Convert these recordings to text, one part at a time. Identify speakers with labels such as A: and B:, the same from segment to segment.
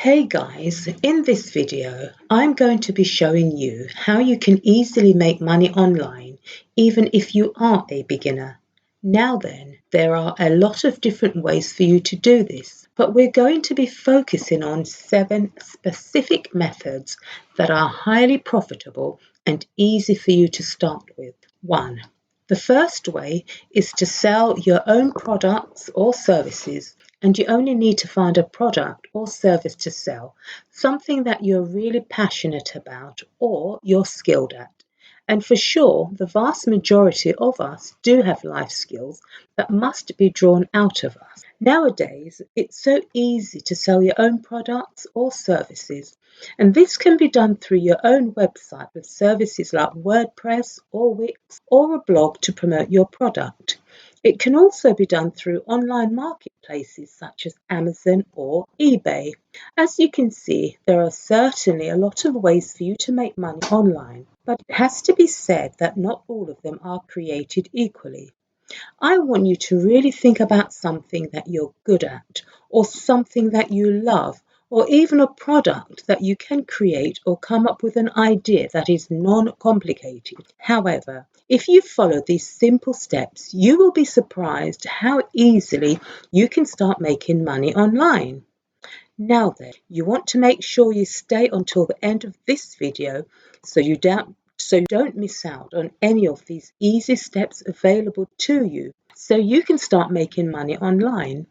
A: Hey guys, in this video, I'm going to be showing you how you can easily make money online, even if you are a beginner. Now then, there are a lot of different ways for you to do this, but we're going to be focusing on 7 specific methods that are highly profitable and easy for you to start with. 1. The first way is to sell your own products or services, and you only need to find a product or service to sell, something that you're really passionate about or you're skilled at. And for sure, the vast majority of us do have life skills that must be drawn out of us. Nowadays, it's so easy to sell your own products or services, and this can be done through your own website with services like WordPress or Wix or a blog to promote your product. It can also be done through online marketplaces such as Amazon or eBay. As you can see, there are certainly a lot of ways for you to make money online, but it has to be said that not all of them are created equally. I want you to really think about something that you're good at, or something that you love, or even a product that you can create or come up with an idea that is non-complicated. However, if you follow these simple steps, you will be surprised how easily you can start making money online. Now then, you want to make sure you stay until the end of this video so you don't miss out on any of these easy steps available to you so you can start making money online.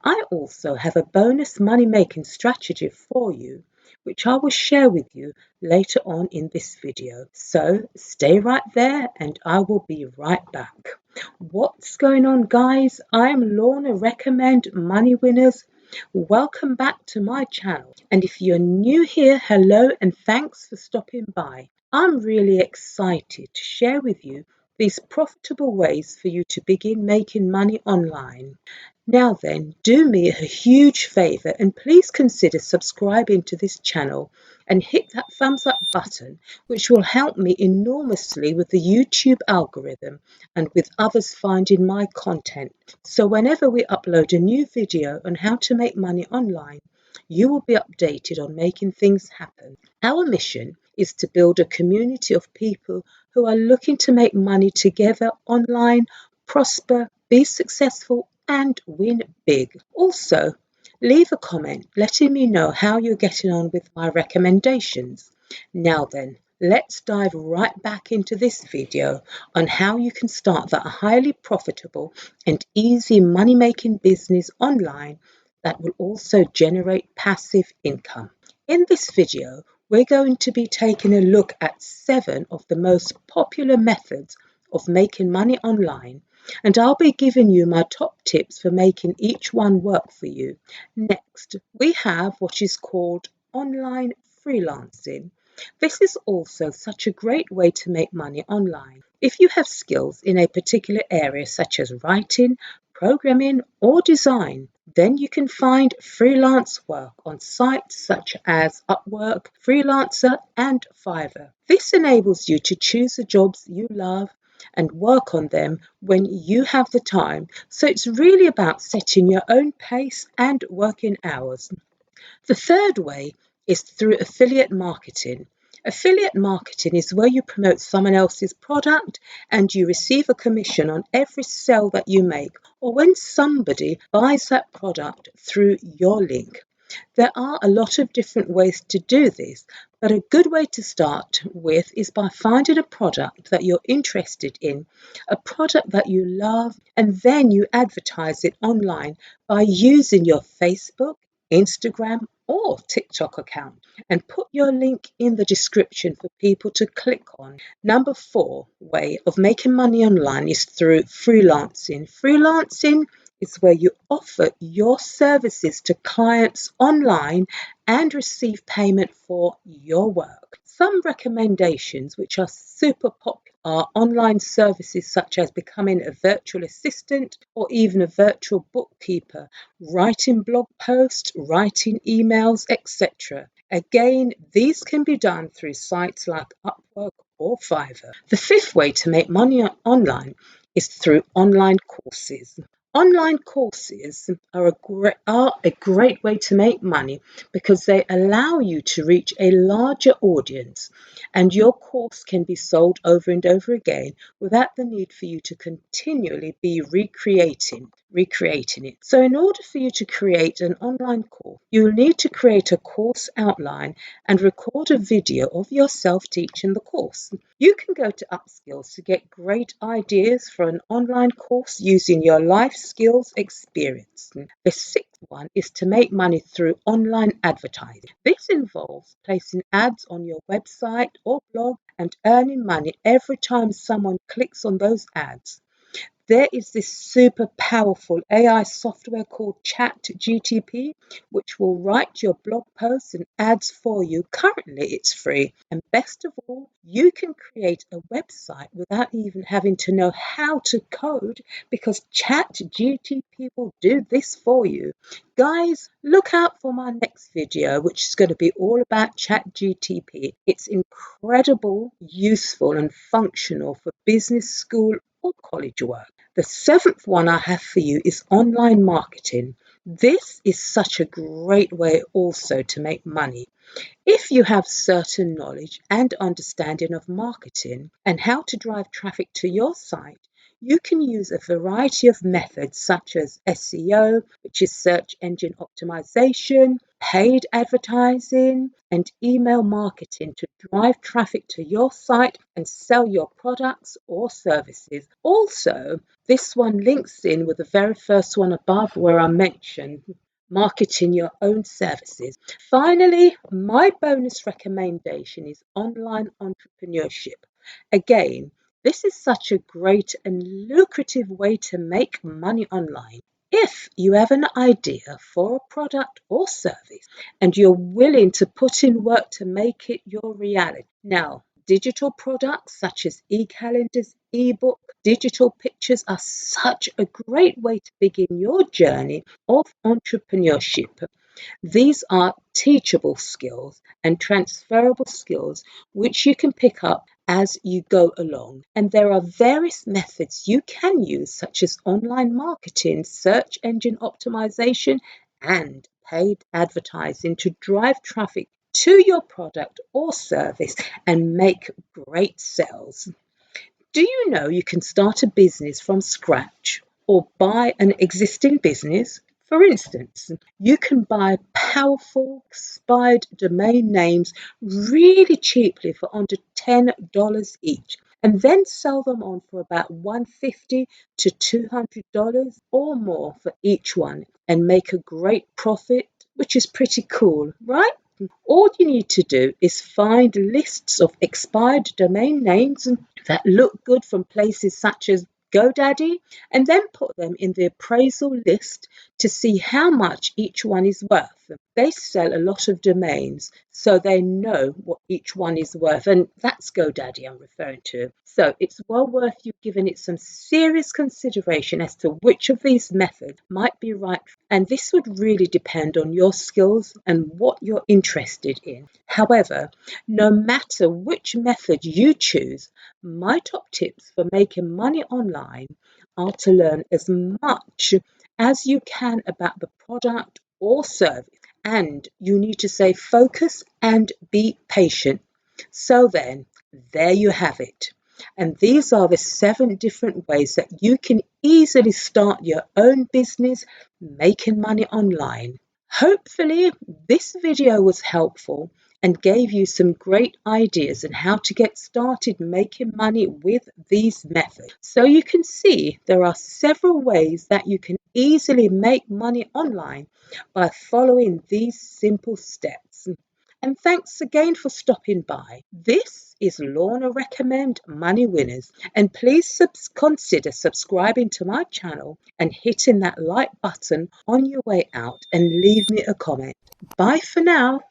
A: I also have a bonus money making strategy for you, which I will share with you later on in this video. So stay right there and I will be right back. What's going on, guys? I'm Lorna Recommend Money Winners. Welcome back to my channel. And if you're new here, hello and thanks for stopping by. I'm really excited to share with you these profitable ways for you to begin making money online. Now then, do me a huge favor and please consider subscribing to this channel and hit that thumbs up button, which will help me enormously with the YouTube algorithm and with others finding my content. So whenever we upload a new video on how to make money online, you will be updated on making things happen. Our mission is to build a community of people who are looking to make money together online, prosper, be successful, and win big. Also, leave a comment letting me know how you're getting on with my recommendations. Now then, let's dive right back into this video on how you can start that highly profitable and easy money-making business online that will also generate passive income. In this video, we're going to be taking a look at 7 of the most popular methods of making money online, and I'll be giving you my top tips for making each one work for you. Next, we have what is called online freelancing. This is also such a great way to make money online. If you have skills in a particular area such as writing, programming, or design, then you can find freelance work on sites such as Upwork, Freelancer, and Fiverr. This enables you to choose the jobs you love and work on them when you have the time. So it's really about setting your own pace and working hours. The third way is through affiliate marketing. Affiliate marketing is where you promote someone else's product and you receive a commission on every sale that you make or when somebody buys that product through your link. There are a lot of different ways to do this, but a good way to start with is by finding a product that you're interested in, a product that you love, and then you advertise it online by using your Facebook, Instagram, or TikTok account and put your link in the description for people to click on. Number 4 way of making money online is through freelancing. Freelancing is where you offer your services to clients online and receive payment for your work. Some recommendations which are super popular are online services such as becoming a virtual assistant or even a virtual bookkeeper, writing blog posts, writing emails, etc. Again, these can be done through sites like Upwork or Fiverr. The 5th way to make money online is through online courses. Online courses are a great way to make money because they allow you to reach a larger audience, and your course can be sold over and over again without the need for you to continually be recreating it. So in order for you to create an online course, you will need to create a course outline and record a video of yourself teaching the course. You can go to Upskills to get great ideas for an online course using your life skills experience. The sixth one is to make money through online advertising. This involves placing ads on your website or blog and earning money every time someone clicks on those ads. There is this super powerful AI software called ChatGTP, which will write your blog posts and ads for you. Currently, it's free. And best of all, you can create a website without even having to know how to code because ChatGTP will do this for you. Guys, look out for my next video, which is going to be all about ChatGTP. It's incredibly useful and functional for business, school, or college work. The seventh one I have for you is online marketing. This is such a great way also to make money. If you have certain knowledge and understanding of marketing and how to drive traffic to your site, you can use a variety of methods such as SEO, which is search engine optimization, paid advertising, and email marketing to drive traffic to your site and sell your products or services. Also, this one links in with the very first one above where I mentioned marketing your own services. Finally, my bonus recommendation is online entrepreneurship. Again, this is such a great and lucrative way to make money online. If you have an idea for a product or service and you're willing to put in work to make it your reality. Now, digital products such as e-calendars, e-book, digital pictures are such a great way to begin your journey of entrepreneurship. These are teachable skills and transferable skills which you can pick up as you go along. And there are various methods you can use, such as online marketing, search engine optimization, and paid advertising to drive traffic to your product or service and make great sales. Do you know you can start a business from scratch or buy an existing business? For instance, you can buy powerful expired domain names really cheaply for under $10 each and then sell them on for about $150 to $200 or more for each one and make a great profit, which is pretty cool, right? All you need to do is find lists of expired domain names that look good from places such as GoDaddy and then put them in the appraisal list to see how much each one is worth. They sell a lot of domains, so they know what each one is worth, and that's GoDaddy I'm referring to. So it's well worth you giving it some serious consideration as to which of these methods might be right, and this would really depend on your skills and what you're interested in. However, no matter which method you choose, my top tips for making money online are to learn as much as you can about the product or service, and you need to stay focused and be patient. So then, there you have it. And these are the 7 different ways that you can easily start your own business making money online. Hopefully, this video was helpful and gave you some great ideas on how to get started making money with these methods. So you can see there are several ways that you can easily make money online by following these simple steps. And thanks again for stopping by. This is Lorna Recommend Money Winners. And please consider subscribing to my channel and hitting that like button on your way out and leave me a comment. Bye for now.